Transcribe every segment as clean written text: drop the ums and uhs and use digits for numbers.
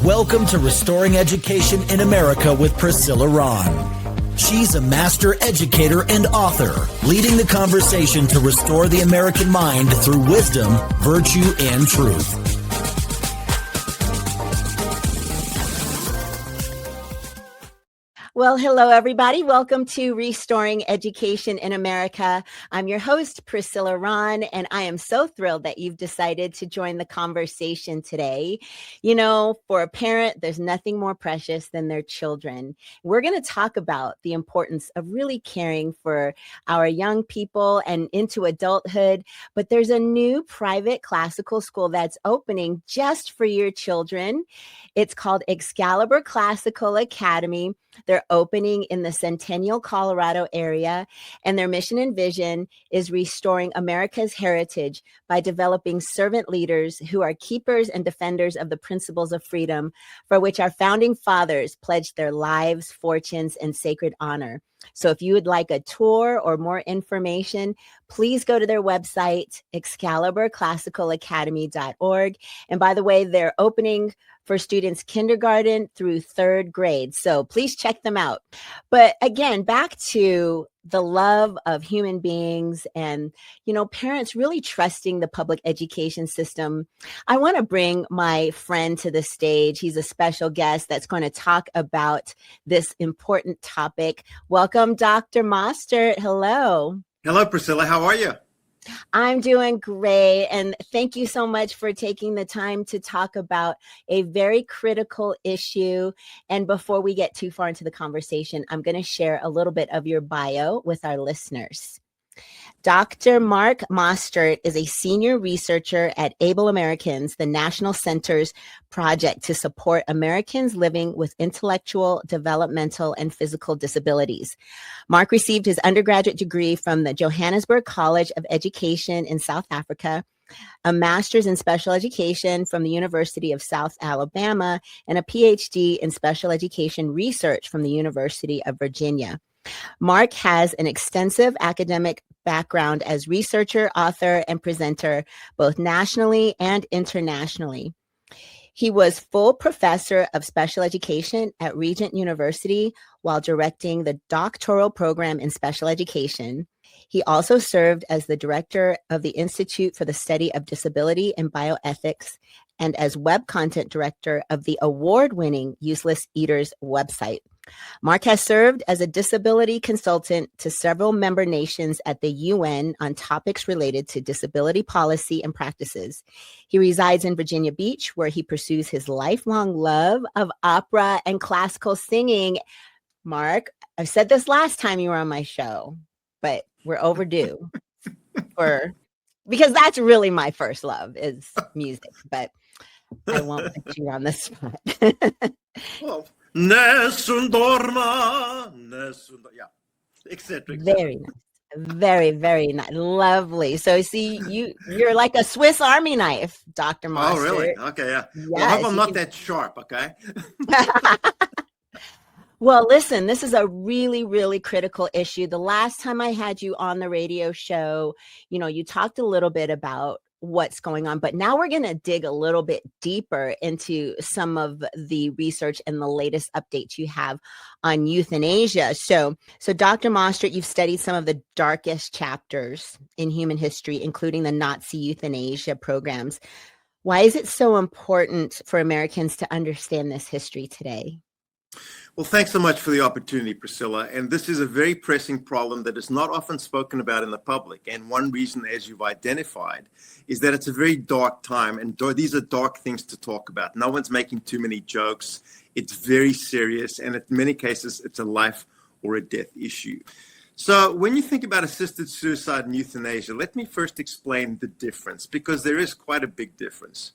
Welcome to Restoring Education in America with Priscilla Rahn. She's a master educator and author, leading the conversation to restore the American mind through wisdom, virtue, and truth. Well, hello, everybody. Welcome to Restoring Education in America. I'm your host, Priscilla Rahn, and I am so thrilled that you've decided to join the conversation today. You know, for a parent, there's nothing more precious than their children. We're going to talk about the importance of really caring for our young people and into adulthood, but there's a new private classical school that's opening just for your children. It's called Excalibur Classical Academy. They're opening in the Centennial, Colorado area, and their mission and vision is restoring America's heritage by developing servant leaders who are keepers and defenders of the principles of freedom for which our founding fathers pledged their lives, fortunes, and sacred honor. So if you would like a tour or more information, please go to their website, excaliburclassicalacademy.org. And by the way, they're opening for students kindergarten through third grade. So please check them out. But again, back to the love of human beings and, you know, parents really trusting the public education system. I want to bring my friend to the stage. He's a special guest that's going to talk about this important topic. Welcome, Dr. Mostert. Hello. Hello, Priscilla. How are you? I'm doing great. And thank you so much for taking the time to talk about a very critical issue. And before we get too far into the conversation, I'm going to share a little bit of your bio with our listeners. Dr. Mark Mostert is a senior researcher at Able Americans, the National Center's project to support Americans living with intellectual, developmental, and physical disabilities. Mark received his undergraduate degree from the Johannesburg College of Education in South Africa, a master's in special education from the University of South Alabama, and a PhD in special education research from the University of Virginia. Mark has an extensive academic background as researcher, author, and presenter, both nationally and internationally. He was full professor of special education at Regent University while directing the doctoral program in special education. He also served as the director of the Institute for the Study of Disability and Bioethics and as web content director of the award-winning Useless Eaters website. Mark has served as a disability consultant to several member nations at the UN on topics related to disability policy and practices. He resides in Virginia Beach, where he pursues his lifelong love of opera and classical singing. Mark, I've said this last time you were on my show, but we're overdue because that's really my first love is music, but I won't put you on the spot. Well, nessun dorma, yeah, etc. Very nice. Very, very nice. Lovely. So see, you're like a Swiss Army knife, Dr. Mostert. Oh, really? Okay, yeah. Yes, well, I hope I'm not that sharp, okay? Well, listen, this is a really, really critical issue. The last time I had you on the radio show, you know, you talked a little bit about what's going on, but now we're going to dig a little bit deeper into some of the research and the latest updates you have on euthanasia. So Dr. Mostert, you've studied some of the darkest chapters in human history, including the Nazi euthanasia programs. Why is it so important for Americans to understand this history today? Well, thanks so much for the opportunity, Priscilla. And this is a very pressing problem that is not often spoken about in the public. And one reason, as you've identified, is that it's a very dark time. And these are dark things to talk about. No one's making too many jokes. It's very serious. And in many cases, it's a life or a death issue. So when you think about assisted suicide and euthanasia, let me first explain the difference, because there is quite a big difference.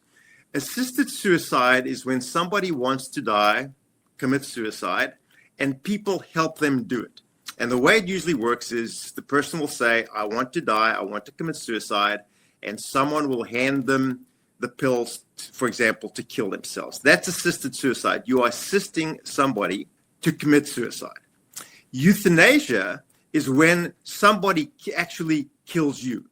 Assisted suicide is when somebody wants to die, commit suicide, and people help them do it. And the way it usually works is the person will say, I want to die, I want to commit suicide, and someone will hand them the pills, for example, to kill themselves. That's assisted suicide. You are assisting somebody to commit suicide. Euthanasia is when somebody actually kills you.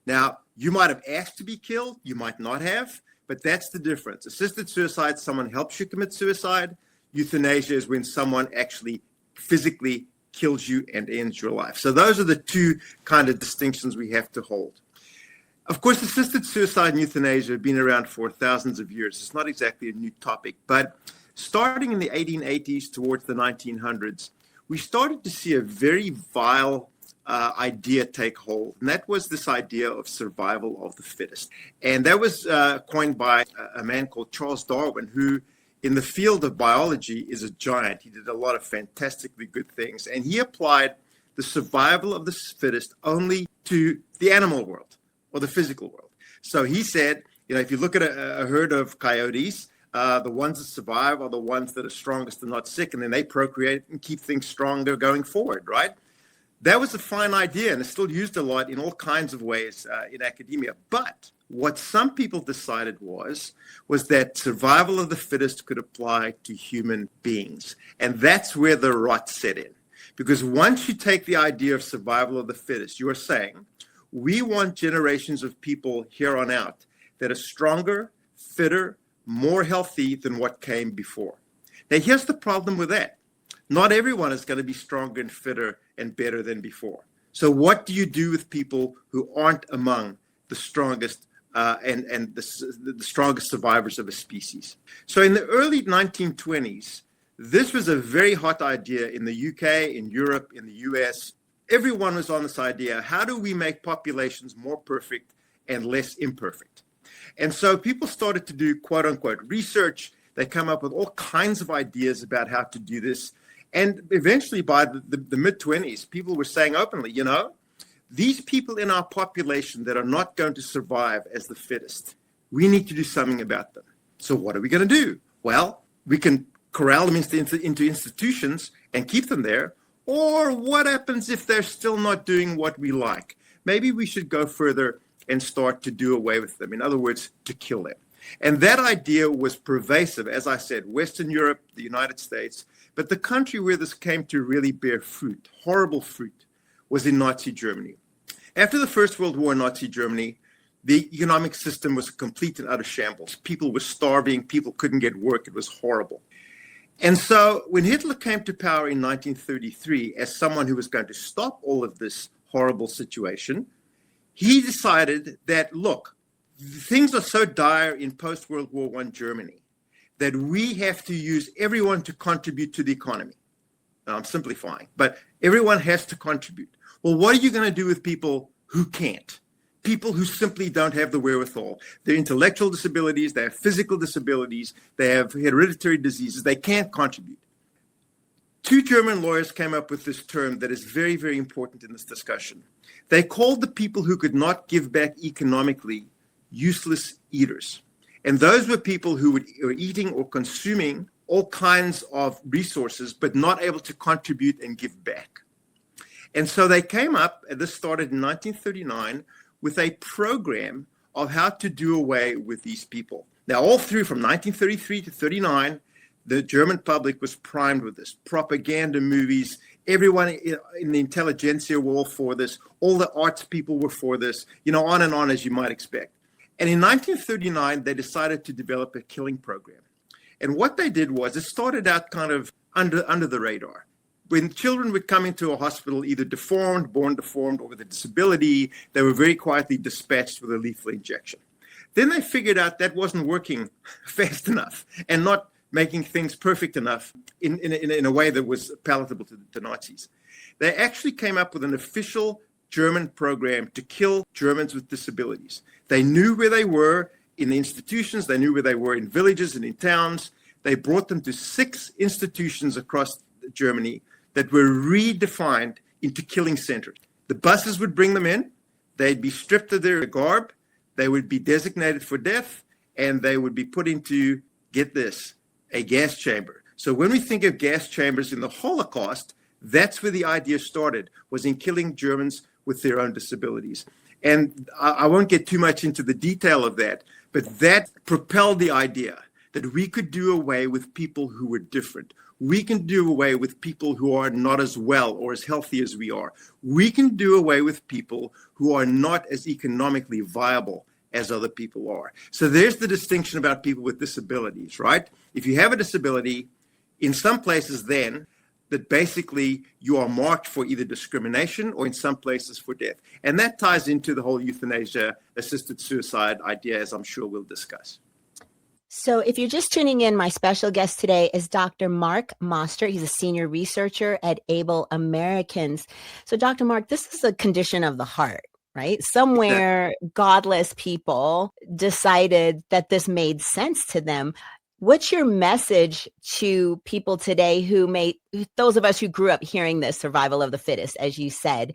Now, you might have asked to be killed, you might not have, but that's the difference. Assisted suicide, someone helps you commit suicide. Euthanasia is when someone actually physically kills you and ends your life. So those are the two kind of distinctions we have to hold. Of course, assisted suicide and euthanasia have been around for thousands of years. It's not exactly a new topic, but starting in the 1880s towards the 1900s, we started to see a very vile idea take hold, and that was this idea of survival of the fittest. And that was coined by a man called Charles Darwin, who in the field of biology is a giant. He did a lot of fantastically good things, and he applied the survival of the fittest only to the animal world or the physical world. So he said, if you look at a herd of coyotes, the ones that survive are the ones that are strongest and not sick, and then they procreate and keep things stronger going forward, right? That was a fine idea, and it's still used a lot in all kinds of ways in academia. But what some people decided was that survival of the fittest could apply to human beings. And that's where the rot set in. Because once you take the idea of survival of the fittest, you are saying, we want generations of people here on out that are stronger, fitter, more healthy than what came before. Now, here's the problem with that. Not everyone is going to be stronger and fitter and better than before. So what do you do with people who aren't among the strongest and the strongest survivors of a species? So in the early 1920s, this was a very hot idea in the UK, in Europe, in the US. Everyone was on this idea. How do we make populations more perfect and less imperfect? And so people started to do quote unquote research. They come up with all kinds of ideas about how to do this. And eventually by the mid-20s, people were saying openly, these people in our population that are not going to survive as the fittest, we need to do something about them. So what are we going to do? Well, we can corral them into institutions and keep them there. Or what happens if they're still not doing what we like? Maybe we should go further and start to do away with them. In other words, to kill them. And that idea was pervasive, as I said, Western Europe, the United States. But the country where this came to really bear fruit, horrible fruit, was in Nazi Germany. After the First World War in Nazi Germany, the economic system was complete and utter shambles. People were starving. People couldn't get work. It was horrible. And so when Hitler came to power in 1933, as someone who was going to stop all of this horrible situation, he decided that, look, things are so dire in post-World War I Germany that we have to use everyone to contribute to the economy. Now, I'm simplifying, but everyone has to contribute. Well, what are you going to do with people who can't? People who simply don't have the wherewithal. They're intellectual disabilities, they have physical disabilities, they have hereditary diseases, they can't contribute. Two German lawyers came up with this term that is very, very important in this discussion. They called the people who could not give back economically useless eaters. And those were people who were eating or consuming all kinds of resources, but not able to contribute and give back. And so they came up, and this started in 1939, with a program of how to do away with these people. Now, all through from 1933 to 39, the German public was primed with this. Propaganda movies, everyone in the intelligentsia were all for this. All the arts people were for this, on and on, as you might expect. And in 1939, they decided to develop a killing program. And what they did was, it started out kind of under the radar. When children would come into a hospital, either deformed, born deformed, or with a disability, they were very quietly dispatched with a lethal injection. Then they figured out that wasn't working fast enough and not making things perfect enough in a way that was palatable to the Nazis. They actually came up with an official German program to kill Germans with disabilities. They knew where they were in the institutions. They knew where they were in villages and in towns. They brought them to 6 institutions across Germany that were redefined into killing centers. The buses would bring them in. They'd be stripped of their garb. They would be designated for death, and they would be put into, get this, a gas chamber. So when we think of gas chambers in the Holocaust, that's where the idea started, was in killing Germans with their own disabilities. And I won't get too much into the detail of that, but that propelled the idea that we could do away with people who were different. We can do away with people who are not as well or as healthy as we are. We can do away with people who are not as economically viable as other people are. So there's the distinction about people with disabilities, right? If you have a disability, in some places then, that basically you are marked for either discrimination or in some places for death. And that ties into the whole euthanasia, assisted suicide idea, as I'm sure we'll discuss. So if you're just tuning in, my special guest today is Dr. Mark Mostert. He's a senior researcher at Able Americans. So Dr. Mark, this is a condition of the heart, right? Somewhere godless people decided that this made sense to them. What's your message to people today those of us who grew up hearing this, survival of the fittest, as you said,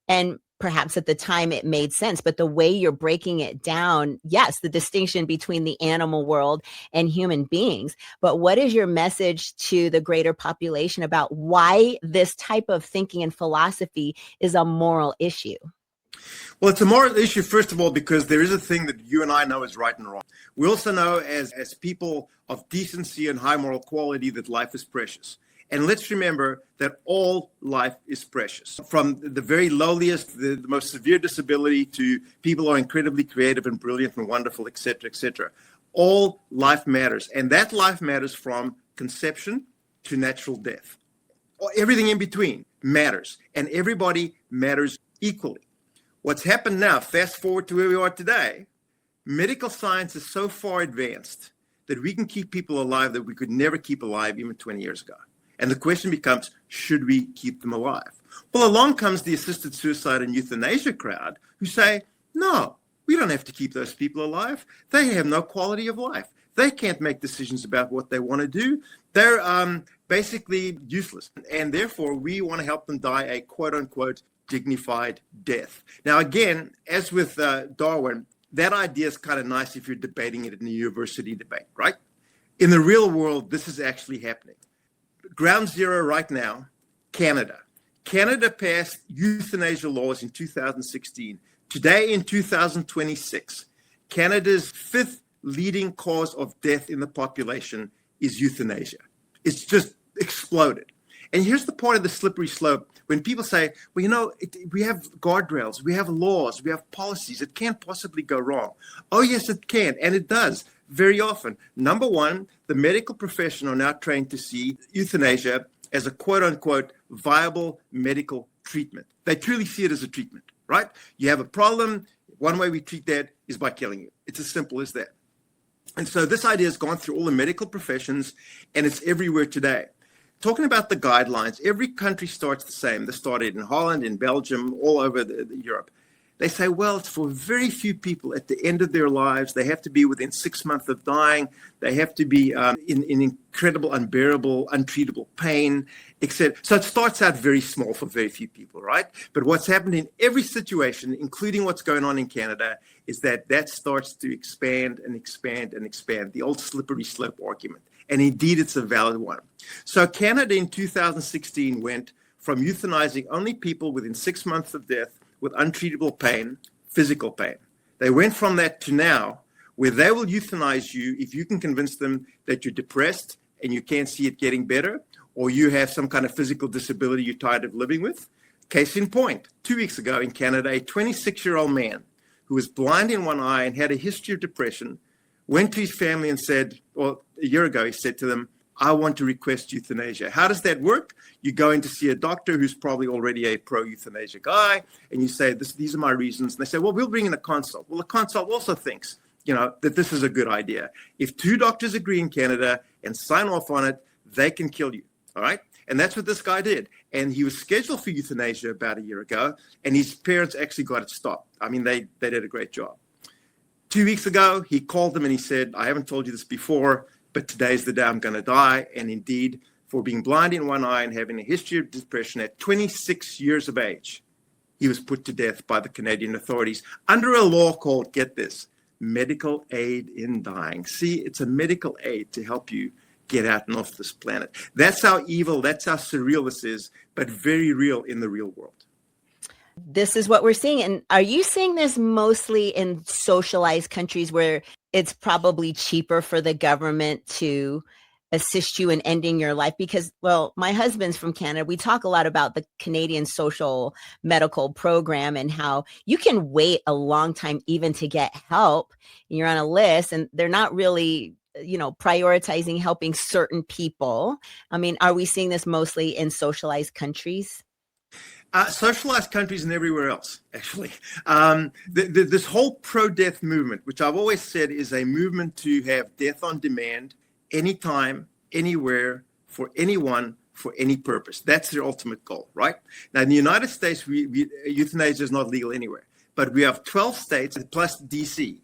and perhaps at the time it made sense, but the way you're breaking it down, yes, the distinction between the animal world and human beings, but what is your message to the greater population about why this type of thinking and philosophy is a moral issue? Well, it's a moral issue, first of all, because there is a thing that you and I know is right and wrong. We also know as people of decency and high moral quality that life is precious. And let's remember that all life is precious. From the very lowliest, the most severe disability to people who are incredibly creative and brilliant and wonderful, et cetera, et cetera. All life matters. And that life matters from conception to natural death. Everything in between matters. And everybody matters equally. What's happened now, fast forward to where we are today, medical science is so far advanced that we can keep people alive that we could never keep alive even 20 years ago. And the question becomes, should we keep them alive? Well, along comes the assisted suicide and euthanasia crowd who say, no, we don't have to keep those people alive. They have no quality of life. They can't make decisions about what they want to do. They're basically useless. And therefore, we want to help them die a quote unquote dignified death. Now, again, as with Darwin, that idea is kind of nice if you're debating it in a university debate, right? In the real world, this is actually happening. Ground zero right now, Canada. Canada passed euthanasia laws in 2016. Today, in 2026, Canada's fifth leading cause of death in the population is euthanasia. It's just exploded. And here's the point of the slippery slope. When people say, well, we have guardrails, we have laws, we have policies, it can't possibly go wrong. Oh, yes, it can. And it does very often. Number one, the medical profession are now trained to see euthanasia as a quote unquote viable medical treatment. They truly see it as a treatment, right? You have a problem. One way we treat that is by killing you. It's as simple as that. And so this idea has gone through all the medical professions and it's everywhere today. Talking about the guidelines, every country starts the same. They started in Holland, in Belgium, all over Europe. They say, well, it's for very few people at the end of their lives. They have to be within 6 months of dying. They have to be in incredible, unbearable, untreatable pain, etc. So it starts out very small for very few people, right? But what's happened in every situation, including what's going on in Canada, is that starts to expand and expand and expand, the old slippery slope argument. And indeed, it's a valid one. So Canada in 2016 went from euthanizing only people within 6 months of death with untreatable pain, physical pain. They went from that to now, where they will euthanize you if you can convince them that you're depressed and you can't see it getting better, or you have some kind of physical disability you're tired of living with. Case in point, 2 weeks ago in Canada, a 26-year-old man who was blind in one eye and had a history of depression went to his family and said, or a year ago, he said to them, I want to request euthanasia. How does that work? You go in to see a doctor who's probably already a pro-euthanasia guy, and you say, these are my reasons. And they say, well, we'll bring in a consult. Well, the consult also thinks, that this is a good idea. If two doctors agree in Canada and sign off on it, they can kill you, all right? And that's what this guy did. And he was scheduled for euthanasia about a year ago, and his parents actually got it stopped. I mean, they did a great job. 2 weeks ago, he called them and he said, I haven't told you this before, but today's the day I'm going to die. And indeed, for being blind in one eye and having a history of depression at 26 years of age, he was put to death by the Canadian authorities under a law called, get this, medical aid in dying. See, it's a medical aid to help you get out and off this planet. That's how evil, that's how surreal this is, but very real in the real world. This is what we're seeing. And are you seeing this mostly in socialized countries where it's probably cheaper for the government to assist you in ending your life? Because, well, my husband's from Canada. We talk a lot about the Canadian social medical program and how you can wait a long time even to get help. You're on a list and they're not really, prioritizing helping certain people. I mean, are we seeing this mostly in socialized countries? Socialized countries and everywhere else, actually. This whole pro-death movement, which I've always said is a movement to have death on demand, anytime, anywhere, for anyone, for any purpose. That's their ultimate goal, right? Now, in the United States, euthanasia is not legal anywhere, but we have 12 states plus DC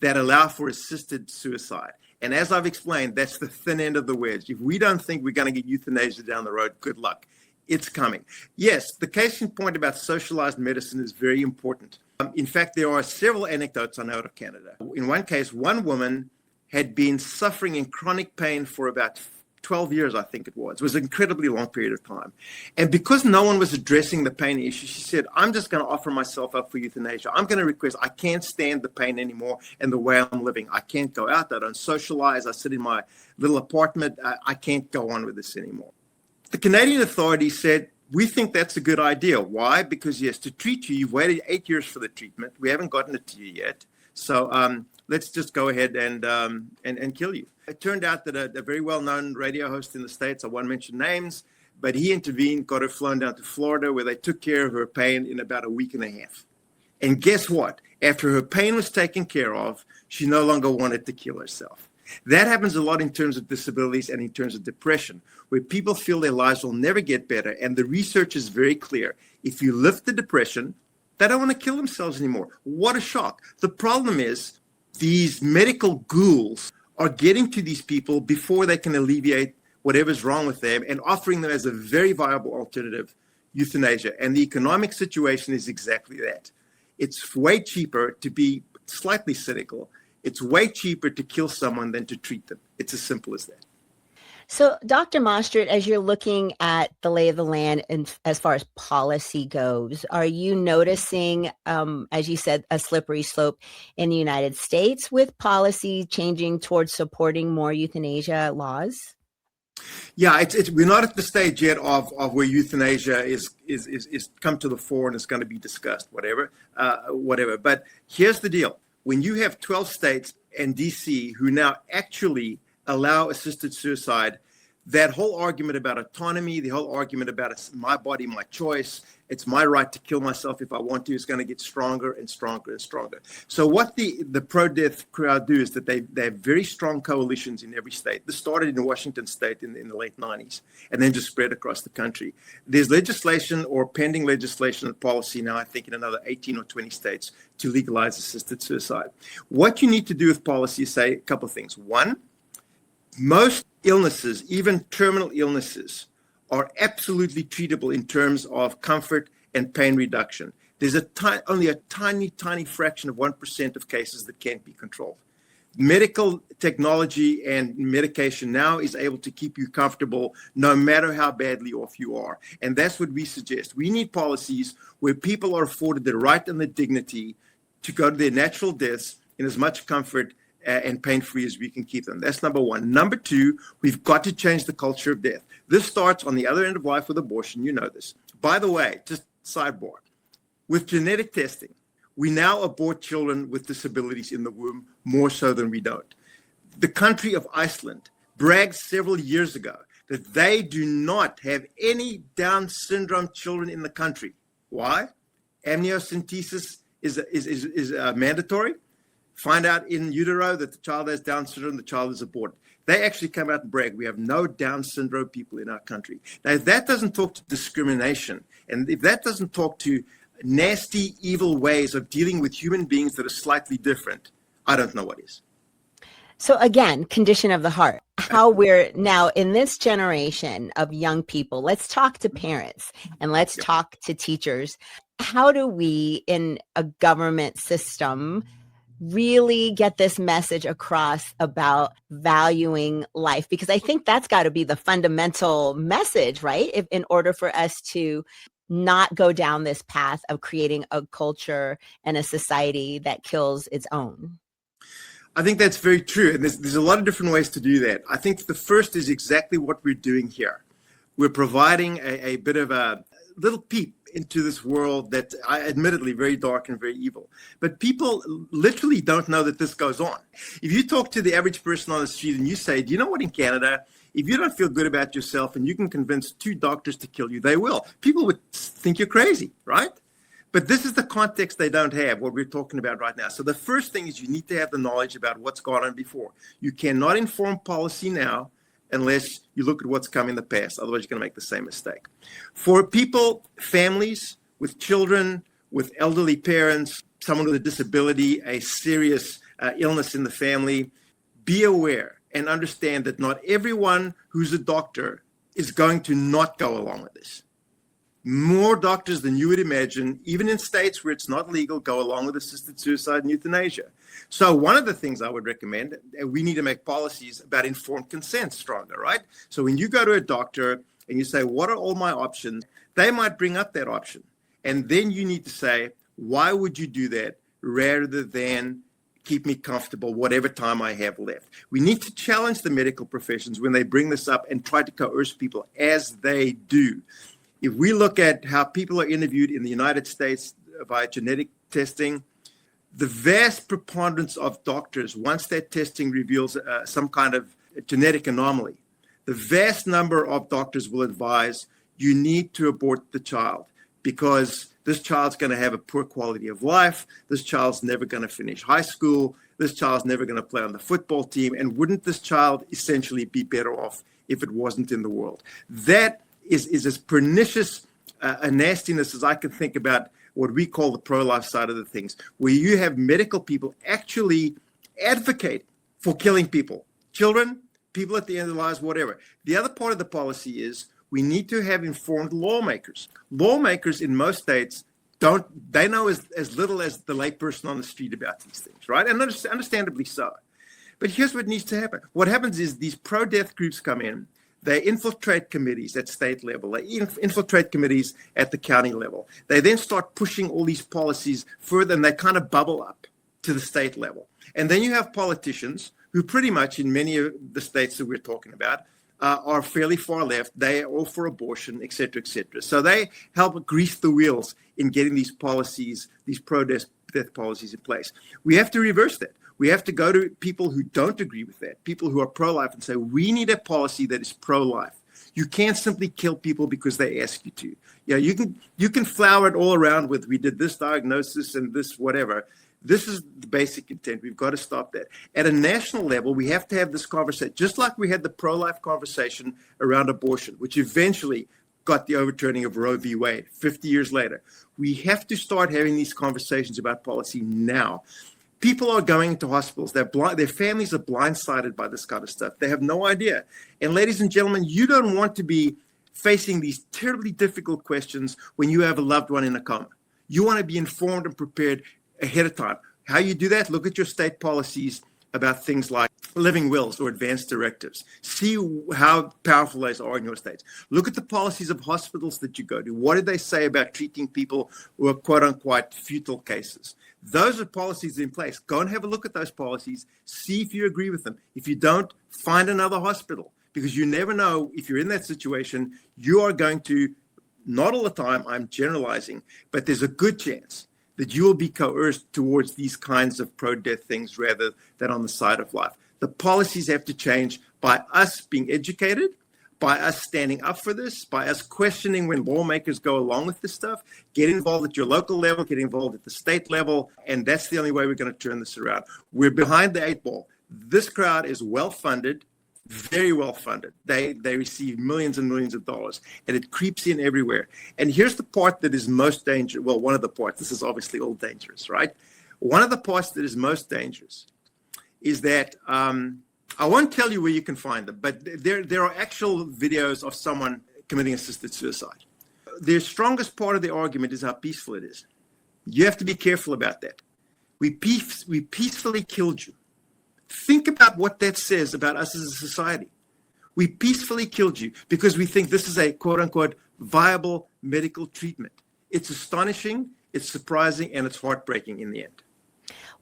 that allow for assisted suicide. And as I've explained, that's the thin end of the wedge. If we don't think we're going to get euthanasia down the road, good luck. It's coming. Yes, the case in point about socialized medicine is very important. In fact, there are several anecdotes I know out of Canada. In one case, one woman had been suffering in chronic pain for about 12 years, I think it was. It was an incredibly long period of time. And because no one was addressing the pain issue, she said, I'm just going to offer myself up for euthanasia. I'm going to request, I can't stand the pain anymore and the way I'm living. I can't go out. I don't socialize. I sit in my little apartment. I can't go on with this anymore. The Canadian authorities said, we think that's a good idea. Why? Because, yes, to treat you, you've waited 8 years for the treatment. We haven't gotten it to you yet. So let's just go ahead and kill you. It turned out that a very well-known radio host in the States, I won't mention names, but he intervened, got her flown down to Florida where they took care of her pain in about a week and a half. And guess what? After her pain was taken care of, she no longer wanted to kill herself. That happens a lot in terms of disabilities and in terms of depression, where people feel their lives will never get better. And the research is very clear. If you lift the depression, they don't want to kill themselves anymore. What a shock. The problem is these medical ghouls are getting to these people before they can alleviate whatever's wrong with them and offering them as a very viable alternative, euthanasia. And the economic situation is exactly that. It's way cheaper, to be slightly cynical, it's way cheaper to kill someone than to treat them. It's as simple as that. So, Dr. Mostert, as you're looking at the lay of the land and as far as policy goes, are you noticing, as you said, a slippery slope in the United States with policy changing towards supporting more euthanasia laws? Yeah, we're not at the stage yet of where euthanasia is come to the fore and it's going to be discussed, whatever. But here's the deal. When you have 12 states and DC who now actually allow assisted suicide, that whole argument about autonomy, the whole argument about it's my body, my choice, it's my right to kill myself if I want to, is going to get stronger and stronger and stronger. So what the pro-death crowd do is that they have very strong coalitions in every state. This started in Washington state in the late 90s and then just spread across the country. There's legislation or pending legislation and policy now, I think, in another 18 or 20 states to legalize assisted suicide. What you need to do with policy is say a couple of things. One, most illnesses, even terminal illnesses, are absolutely treatable in terms of comfort and pain reduction. There's only a tiny, tiny fraction of 1% of cases that can't be controlled. Medical technology and medication now is able to keep you comfortable no matter how badly off you are. And that's what we suggest. We need policies where people are afforded the right and the dignity to go to their natural deaths in as much comfort and pain-free as we can keep them. That's number one. Number two, we've got to change the culture of death. This starts on the other end of life with abortion. You know this. By the way, just sidebar, with genetic testing, we now abort children with disabilities in the womb more so than we don't. The country of Iceland bragged several years ago that they do not have any Down syndrome children in the country. Why? Amniocentesis is mandatory. Find out in utero that the child has Down syndrome, the child is aborted. They actually come out and brag, we have no Down syndrome people in our country. Now, if that doesn't talk to discrimination, and if that doesn't talk to nasty, evil ways of dealing with human beings that are slightly different, I don't know what is. So again, condition of the heart, how we're now in this generation of young people, let's talk to parents and let's talk to teachers. How do we in a government system really get this message across about valuing life? Because I think that's got to be the fundamental message, right? If in order for us to not go down this path of creating a culture and a society that kills its own. I think that's very true. And there's a lot of different ways to do that. I think the first is exactly what we're doing here. We're providing a bit of a little peep into this world that admittedly very dark and very evil. But people literally don't know that this goes on. If you talk to the average person on the street and you say, do you know what, in Canada, if you don't feel good about yourself and you can convince 2 doctors to kill you, they will. People would think you're crazy, right? But this is the context they don't have, what we're talking about right now. So the first thing is you need to have the knowledge about what's gone on before. You cannot inform policy now unless you look at what's come in the past. Otherwise, you're going to make the same mistake. For people, families with children, with elderly parents, someone with a disability, a serious illness in the family, be aware and understand that not everyone who's a doctor is going to not go along with this. More doctors than you would imagine, even in states where it's not legal, go along with assisted suicide and euthanasia. So one of the things I would recommend, we need to make policies about informed consent stronger, right? So when you go to a doctor and you say, what are all my options? They might bring up that option. And then you need to say, why would you do that rather than keep me comfortable whatever time I have left? We need to challenge the medical professions when they bring this up and try to coerce people as they do. If we look at how people are interviewed in the United States via genetic testing, the vast preponderance of doctors, once that testing reveals some kind of genetic anomaly, the vast number of doctors will advise you need to abort the child because this child's going to have a poor quality of life. This child's never going to finish high school. This child's never going to play on the football team. And wouldn't this child essentially be better off if it wasn't in the world? That is as pernicious a nastiness as I can think about what we call the pro-life side of the things, where you have medical people actually advocate for killing people, children, people at the end of their lives, whatever. The other part of the policy is we need to have informed lawmakers. Lawmakers in most states they know as little as the layperson on the street about these things, right? And understandably so. But here's what needs to happen. What happens is these pro-death groups come in. They infiltrate committees at state level. They infiltrate committees at the county level. They then start pushing all these policies further, and they kind of bubble up to the state level. And then you have politicians who pretty much in many of the states that we're talking about are fairly far left. They are all for abortion, et cetera, et cetera. So they help grease the wheels in getting these policies, these pro-death policies in place. We have to reverse that. We have to go to people who don't agree with that, people who are pro-life, and say, we need a policy that is pro-life. You can't simply kill people because they ask you to. Yeah, you can flower it all around with, we did this diagnosis and this whatever. This is the basic intent. We've got to stop that. At a national level, we have to have this conversation, just like we had the pro-life conversation around abortion, which eventually got the overturning of Roe v. Wade 50 years later. We have to start having these conversations about policy now. People are going into hospitals. They're blind. Their families are blindsided by this kind of stuff. They have no idea. And ladies and gentlemen, you don't want to be facing these terribly difficult questions when you have a loved one in a coma. You want to be informed and prepared ahead of time. How you do that? Look at your state policies about things like living wills or advance directives. See how powerful those are in your states. Look at the policies of hospitals that you go to. What did they say about treating people who are quote unquote futile cases? Those are policies in place. Go and have a look at those policies. See if you agree with them. If you don't, find another hospital, because you never know if you're in that situation, you are going to, not all the time, I'm generalizing, but there's a good chance that you will be coerced towards these kinds of pro-death things rather than on the side of life. The policies have to change by us being educated, by us standing up for this, by us questioning when lawmakers go along with this stuff, get involved at your local level, get involved at the state level, and that's the only way we're going to turn this around. We're behind the 8 ball. This crowd is well-funded, very well-funded. They receive millions and millions of dollars, and it creeps in everywhere. And here's the part that is most dangerous. Well, one of the parts. This is obviously all dangerous, right? One of the parts that is most dangerous is that I won't tell you where you can find them, but there are actual videos of someone committing assisted suicide. The strongest part of the argument is how peaceful it is. You have to be careful about that. We peacefully killed you. Think about what that says about us as a society. We peacefully killed you because we think this is a quote-unquote viable medical treatment. It's astonishing, it's surprising, and it's heartbreaking in the end.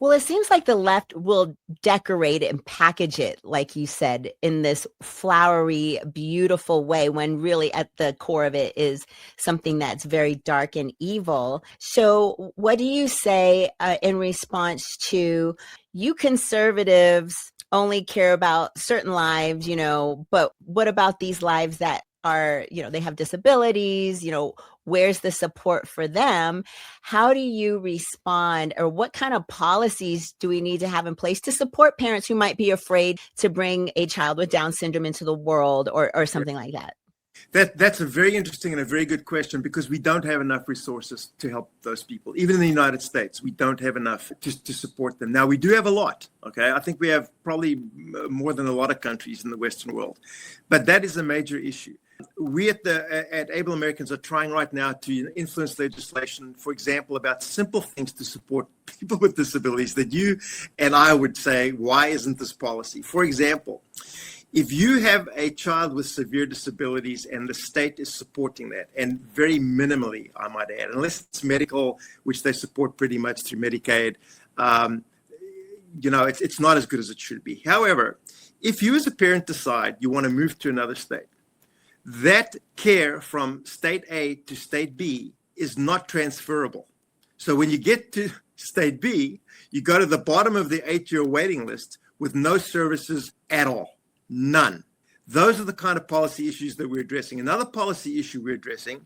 Well, it seems like the left will decorate and package it, like you said, in this flowery, beautiful way, when really at the core of it is something that's very dark and evil. So what do you say in response to, you conservatives only care about certain lives, but what about these lives that are, they have disabilities, where's the support for them? How do you respond, or what kind of policies do we need to have in place to support parents who might be afraid to bring a child with Down syndrome into the world or something like that? That's a very interesting and a very good question, because we don't have enough resources to help those people. Even in the United States, we don't have enough to support them. Now, we do have a lot, okay? I think we have probably more than a lot of countries in the Western world. But that is a major issue. We at Able Americans are trying right now to influence legislation, for example, about simple things to support people with disabilities that you and I would say, why isn't this policy? For example, if you have a child with severe disabilities and the state is supporting that, and very minimally, I might add, unless it's medical, which they support pretty much through Medicaid, it's not as good as it should be. However, if you as a parent decide you want to move to another state, that care from state A to state B is not transferable. So when you get to state B, you go to the bottom of the 8-year waiting list with no services at all. None. Those are the kind of policy issues that we're addressing. Another policy issue we're addressing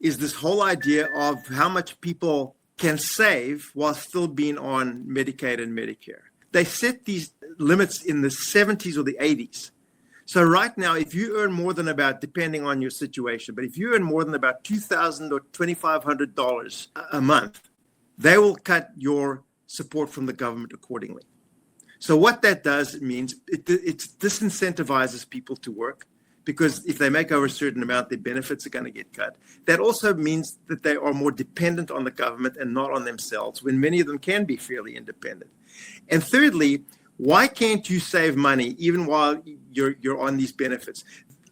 is this whole idea of how much people can save while still being on Medicaid and Medicare. They set these limits in the 70s or the 80s. So right now, if you earn more than about, depending on your situation, but if you earn more than about $2,000 or $2,500 a month, they will cut your support from the government accordingly. So what that does, it means it disincentivizes people to work, because if they make over a certain amount, their benefits are going to get cut. That also means that they are more dependent on the government and not on themselves, when many of them can be fairly independent. And thirdly, why can't you save money even while you're on these benefits?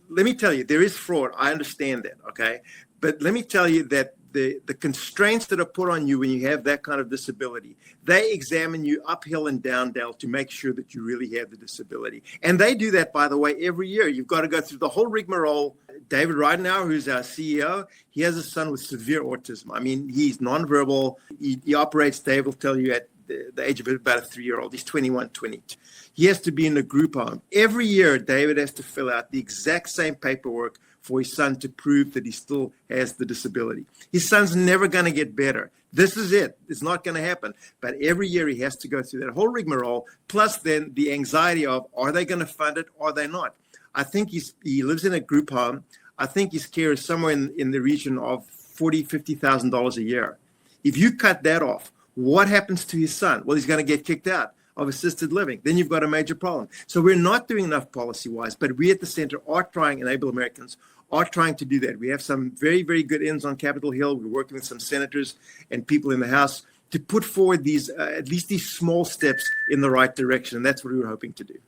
Let me tell you, there is fraud. I understand that, okay? But let me tell you that the constraints that are put on you when you have that kind of disability, they examine you uphill and down dale to make sure that you really have the disability. And they do that, by the way, every year. You've got to go through the whole rigmarole. David Ridenauer, who's our CEO, he has a son with severe autism. I mean, he's nonverbal. He operates, Dave will tell you, at the age of about a 3-year-old. He's 21, 22. He has to be in a group home. Every year, David has to fill out the exact same paperwork for his son to prove that he still has the disability. His son's never going to get better. This is it. It's not going to happen. But every year he has to go through that whole rigmarole, plus then the anxiety of, are they going to fund it or are they not? I think he lives in a group home. I think his care is somewhere in the region of $40,000, $50,000 a year. If you cut that off, what happens to his son? Well, he's going to get kicked out of assisted living. Then you've got a major problem. So we're not doing enough policy-wise, but we at the center are trying, and Able Americans are trying to do that. We have some very, very good ends on Capitol Hill. We're working with some senators and people in the House to put forward these, at least these small steps in the right direction. And that's what we were hoping to do.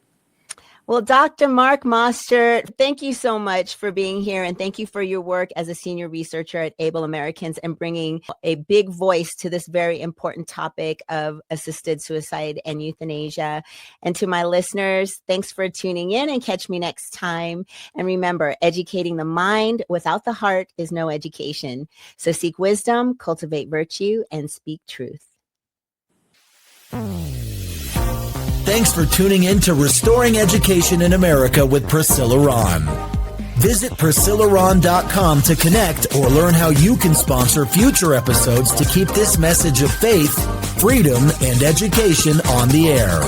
Well, Dr. Mark Mostert, thank you so much for being here, and thank you for your work as a senior researcher at Able Americans and bringing a big voice to this very important topic of assisted suicide and euthanasia. And to my listeners, thanks for tuning in, and catch me next time. And remember, educating the mind without the heart is no education. So seek wisdom, cultivate virtue, and speak truth. Thanks for tuning in to Restoring Education in America with Priscilla Rahn. Visit PriscillaRahn.com to connect or learn how you can sponsor future episodes to keep this message of faith, freedom, and education on the air.